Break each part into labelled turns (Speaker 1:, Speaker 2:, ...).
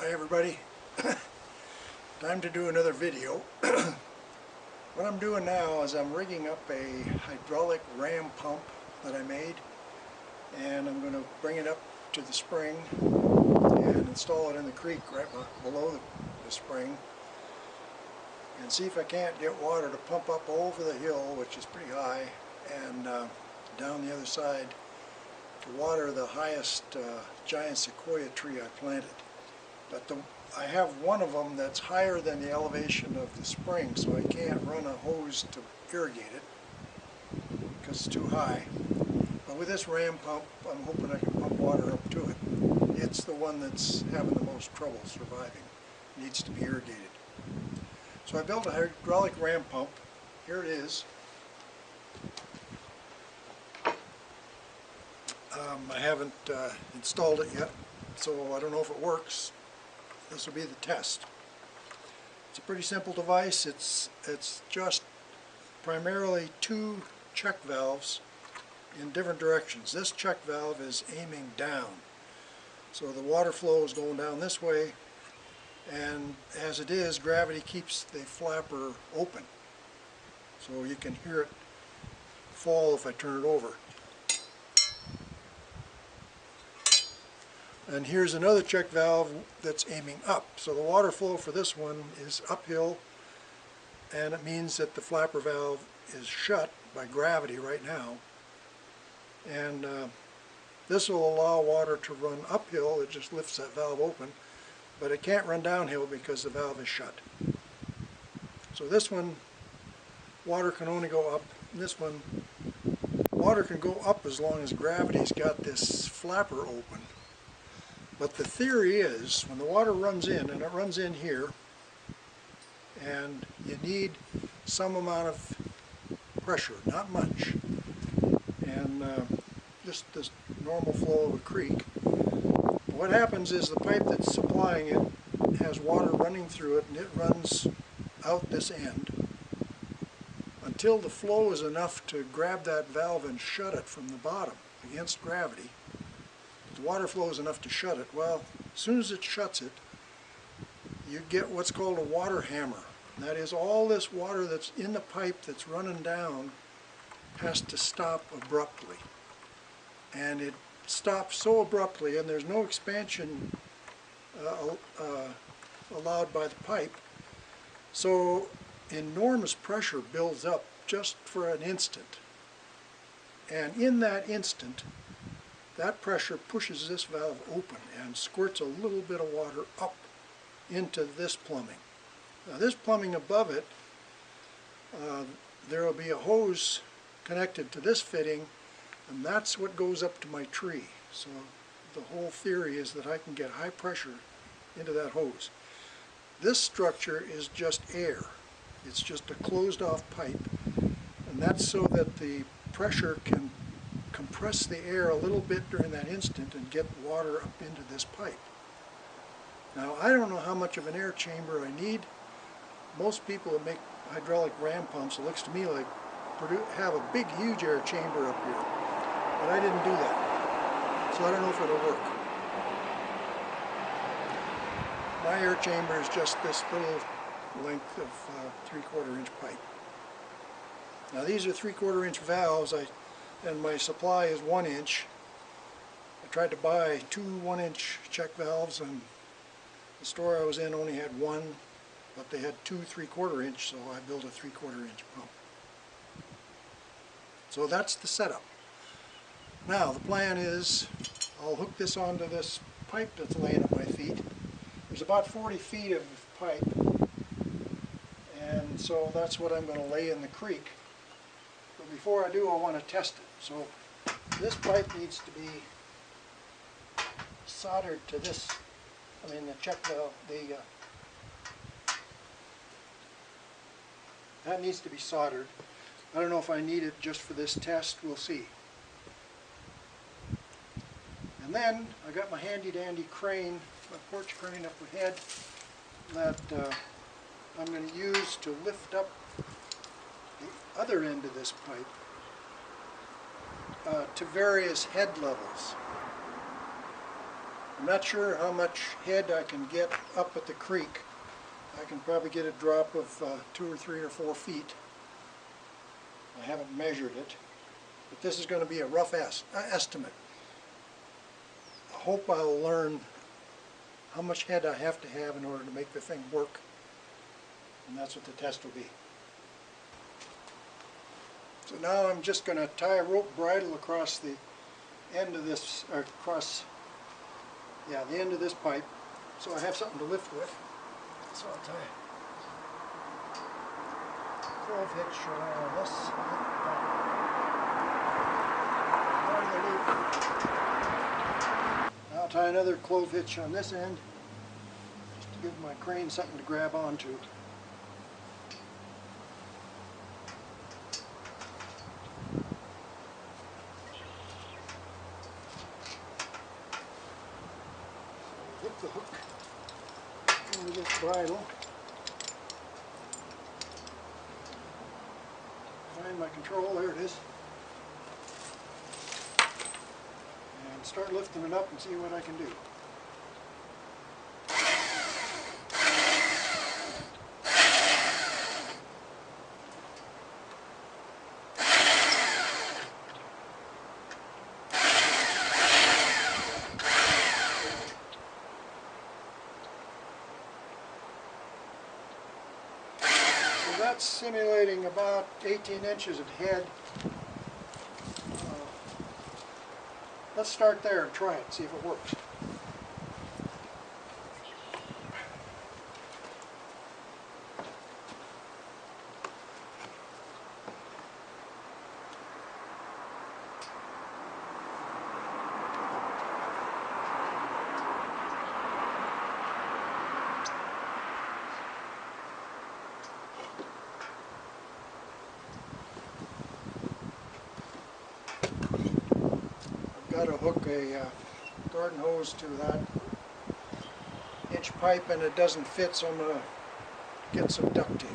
Speaker 1: Hi everybody. Time to do another video. What I'm doing now is I'm rigging up a hydraulic ram pump that I made, and I'm going to bring it up to the spring and install it in the creek right below the spring, and see if I can't get water to pump up over the hill, which is pretty high, and down the other side to water the highest giant sequoia tree I planted. But I have one of them that's higher than the elevation of the spring, so I can't run a hose to irrigate it because it's too high. But with this ram pump, I'm hoping I can pump water up to it. It's the one that's having the most trouble surviving. It needs to be irrigated. So I built a hydraulic ram pump. Here it is. I haven't installed it yet, so I don't know if it works. This will be the test. It's a pretty simple device. It's just primarily two check valves in different directions. This check valve is aiming down, so the water flow is going down this way, and as it is, gravity keeps the flapper open, so you can hear it fall if I turn it over. And here's another check valve that's aiming up. So the water flow for this one is uphill, and it means that the flapper valve is shut by gravity right now. And this will allow water to run uphill. It just lifts that valve open, but it can't run downhill because the valve is shut. So this one, water can only go up. And this one, water can go up as long as gravity's got this flapper open. But the theory is, when the water runs in, and it runs in here, and you need some amount of pressure, not much, and just this normal flow of a creek. But what happens is the pipe that's supplying it has water running through it, and it runs out this end until the flow is enough to grab that valve and shut it from the bottom against gravity. The water flow is enough to shut it. Well, as soon as it shuts it, you get what's called a water hammer. And that is, all this water that's in the pipe that's running down has to stop abruptly. And it stops so abruptly, and there's no expansion allowed by the pipe. So enormous pressure builds up just for an instant. And in that instant, that pressure pushes this valve open and squirts a little bit of water up into this plumbing. Now this plumbing above it, there will be a hose connected to this fitting, and that's what goes up to my tree. So the whole theory is that I can get high pressure into that hose. This structure is just air. It's just a closed off pipe, and that's so that the pressure can compress the air a little bit during that instant and get water up into this pipe. Now, I don't know how much of an air chamber I need. Most people that make hydraulic ram pumps, it looks to me like have a big, huge air chamber up here. But I didn't do that, so I don't know if it'll work. My air chamber is just this little length of 3/4 inch pipe. Now, these are 3/4 inch valves, and my supply is 1 inch. I tried to buy 2 1-inch check valves, and the store I was in only had one, but they had 2 3/4 inch, so I built a 3/4 inch pump. So that's the setup. Now the plan is, I'll hook this onto this pipe that's laying at my feet. There's about 40 feet of pipe, and so that's what I'm going to lay in the creek. But before I do, I want to test it. So this pipe needs to be soldered to this, the check valve, that needs to be soldered. I don't know if I need it just for this test, we'll see. And then I got my handy dandy crane, my porch crane up ahead, that I'm going to use to lift up the other end of this pipe to various head levels. I'm not sure how much head I can get up at the creek. I can probably get a drop of 2 or 3 or 4 feet. I haven't measured it, but this is going to be a rough estimate. I hope I'll learn how much head I have to have in order to make the thing work, and that's what the test will be. So now I'm just going to tie a rope bridle across the end of this, the end of this pipe, so I have something to lift with. So I'll tie a 12 hitch around this. Now I'll tie another clove hitch on this end, just to give my crane something to grab onto. Hook the hook into this bridle. Find my control, there it is. And start lifting it up and see what I can do. That's simulating about 18 inches of head. Let's start there and try it, see if it works. Got to hook a garden hose to that inch pipe and it doesn't fit, so I'm going to get some duct tape.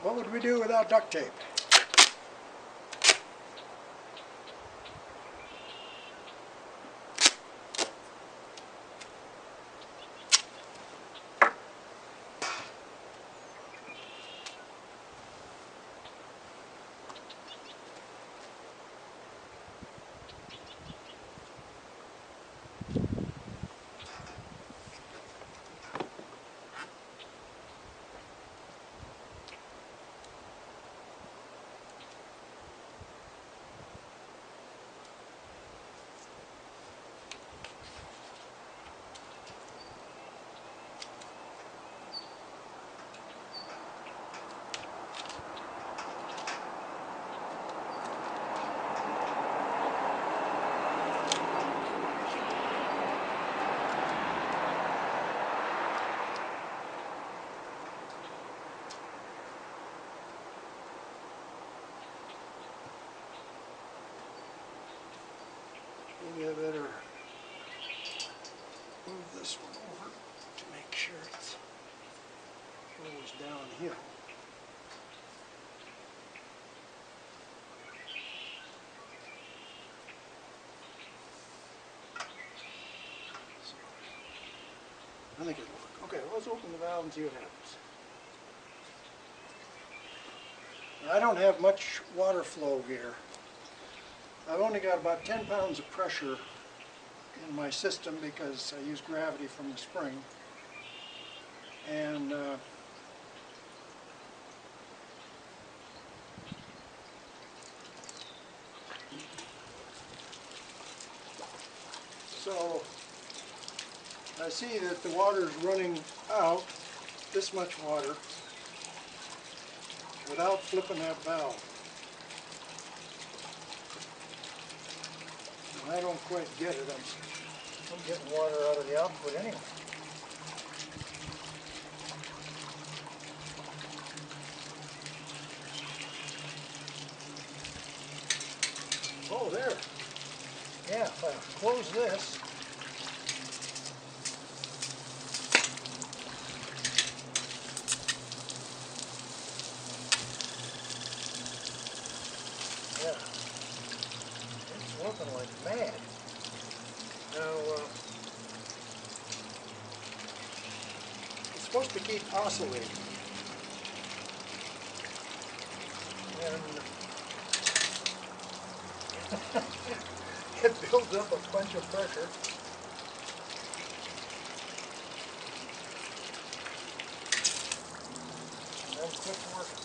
Speaker 1: What would we do without duct tape? Maybe I better move this one over to make sure it goes downhill. So, I think it'll work. Okay, let's open the valve and see what happens. Now, I don't have much water flow here. I've only got about 10 pounds of pressure in my system because I use gravity from the spring. And so I see that the water is running out, this much water, without flipping that valve. I don't quite get it. I'm getting water out of the output anyway. Oh, there. Yeah, if I close this, pumping like mad. Now, it's supposed to keep oscillating. And it builds up a bunch of pressure. And then quits working.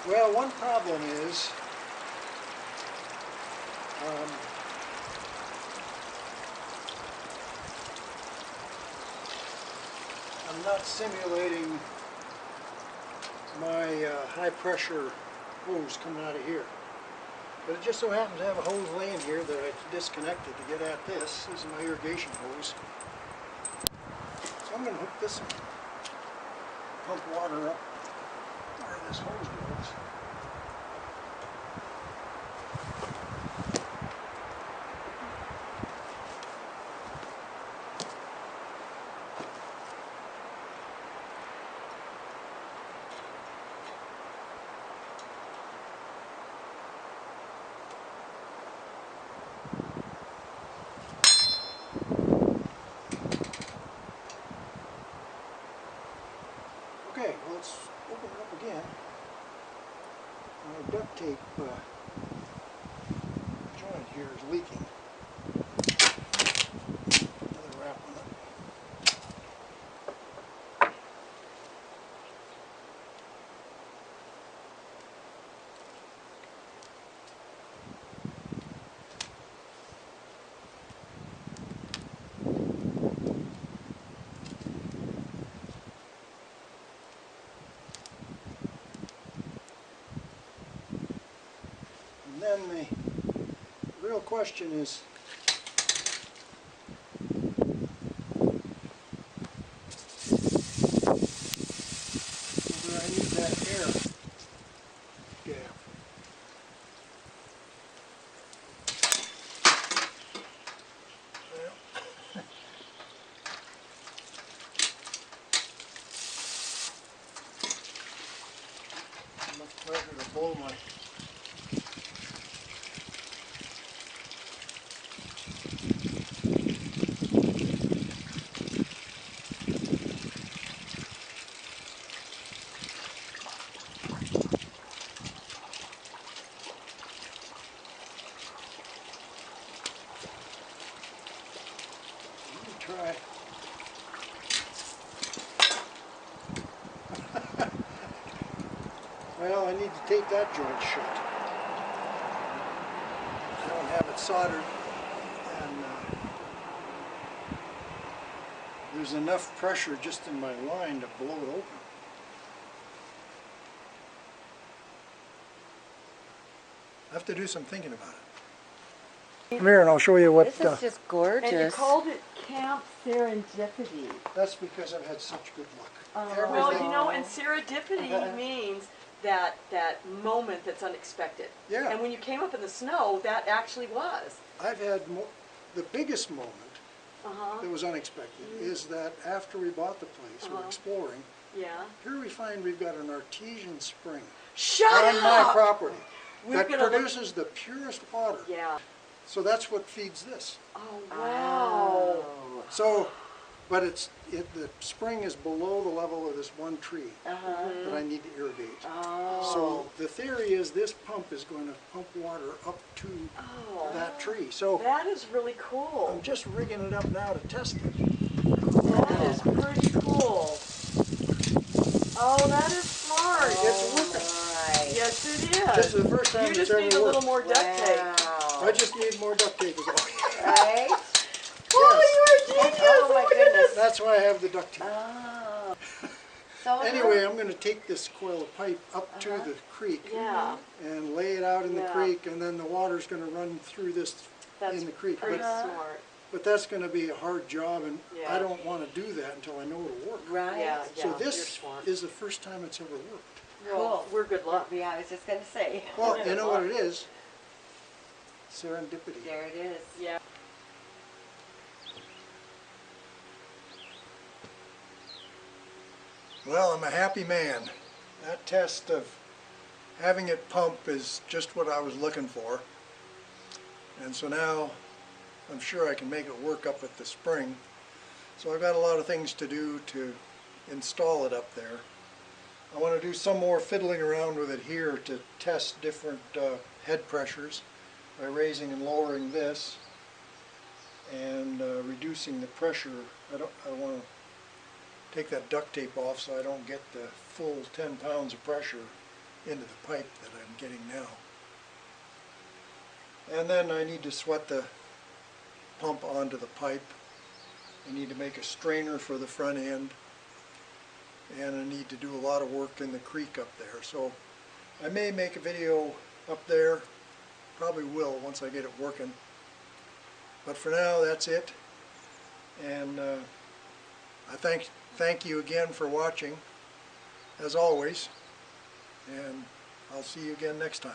Speaker 1: Well, one problem is I'm not simulating my high pressure hose coming out of here. But it just so happens to have a hose laying here that I disconnected to get at this. This is my irrigation hose. So I'm going to hook this and pump water up where this hose goes. Okay, well, let's open it up again. My duct tape joint here is leaking. Another wrap on it. And then the real question is, whether I need that air gap. Well, enough pressure to blow my try. Well, I need to tape that joint shut. I don't have it soldered, and there's enough pressure just in my line to blow it open. I have to do some thinking about it. Come here and I'll show you what...
Speaker 2: This is just gorgeous.
Speaker 3: And you called it Camp Serendipity.
Speaker 1: That's because I've had such good luck.
Speaker 3: Well, you know, and serendipity means that moment that's unexpected.
Speaker 1: Yeah.
Speaker 3: And when you came up in the snow, that actually was.
Speaker 1: I've had the biggest moment that was unexpected is that after we bought the place, we're exploring.
Speaker 3: Yeah.
Speaker 1: Here we find we've got an artesian spring
Speaker 3: Shut
Speaker 1: on my
Speaker 3: up!
Speaker 1: property
Speaker 3: We're
Speaker 1: that
Speaker 3: gonna
Speaker 1: produces the purest water.
Speaker 3: Yeah.
Speaker 1: So that's what feeds this.
Speaker 3: Oh, wow.
Speaker 1: So, but the spring is below the level of this one tree that I need to irrigate. So the theory is this pump is going to pump water up to that tree. So
Speaker 3: That is really cool.
Speaker 1: I'm just rigging it up now to test it.
Speaker 3: That is pretty cool. Oh, that is smart.
Speaker 1: It's working.
Speaker 3: Yes, it
Speaker 1: This
Speaker 3: is.
Speaker 1: is the first time
Speaker 3: You
Speaker 1: it's
Speaker 3: just
Speaker 1: ever
Speaker 3: need a
Speaker 1: worked.
Speaker 3: little more duct tape.
Speaker 1: I just need more duct tape is all.
Speaker 2: Right?
Speaker 3: Oh, you're a genius.
Speaker 2: Oh, my goodness.
Speaker 1: That's why I have the duct tape.
Speaker 2: Oh. So
Speaker 1: Anyway, I'm going to take this coil of pipe up to the creek
Speaker 3: Yeah,
Speaker 1: and lay it out in the
Speaker 3: Yeah.
Speaker 1: creek, and then the water's going to run through this
Speaker 3: that's
Speaker 1: in the creek.
Speaker 3: pretty
Speaker 1: But,
Speaker 3: smart.
Speaker 1: but that's going to be a hard job, and
Speaker 3: Yeah.
Speaker 1: I don't want to do that until I know it'll work.
Speaker 2: right.
Speaker 3: Yeah,
Speaker 1: So
Speaker 3: you're
Speaker 1: this
Speaker 3: smart.
Speaker 1: is the first time it's ever worked.
Speaker 3: Well,
Speaker 2: Cool.
Speaker 3: we're good luck.
Speaker 2: Yeah, I was just gonna say.
Speaker 1: Well, you know what it is? Serendipity.
Speaker 2: There it is.
Speaker 3: Yeah.
Speaker 1: Well, I'm a happy man. That test of having it pump is just what I was looking for. And so now I'm sure I can make it work up at the spring. So I've got a lot of things to do to install it up there. I want to do some more fiddling around with it here to test different head pressures by raising and lowering this and reducing the pressure. I want to take that duct tape off so I don't get the full 10 pounds of pressure into the pipe that I'm getting now. And then I need to sweat the pump onto the pipe. I need to make a strainer for the front end, and I need to do a lot of work in the creek up there. So I may make a video up there, probably will once I get it working. But for now, that's it. And I thank you again for watching, as always, and I'll see you again next time.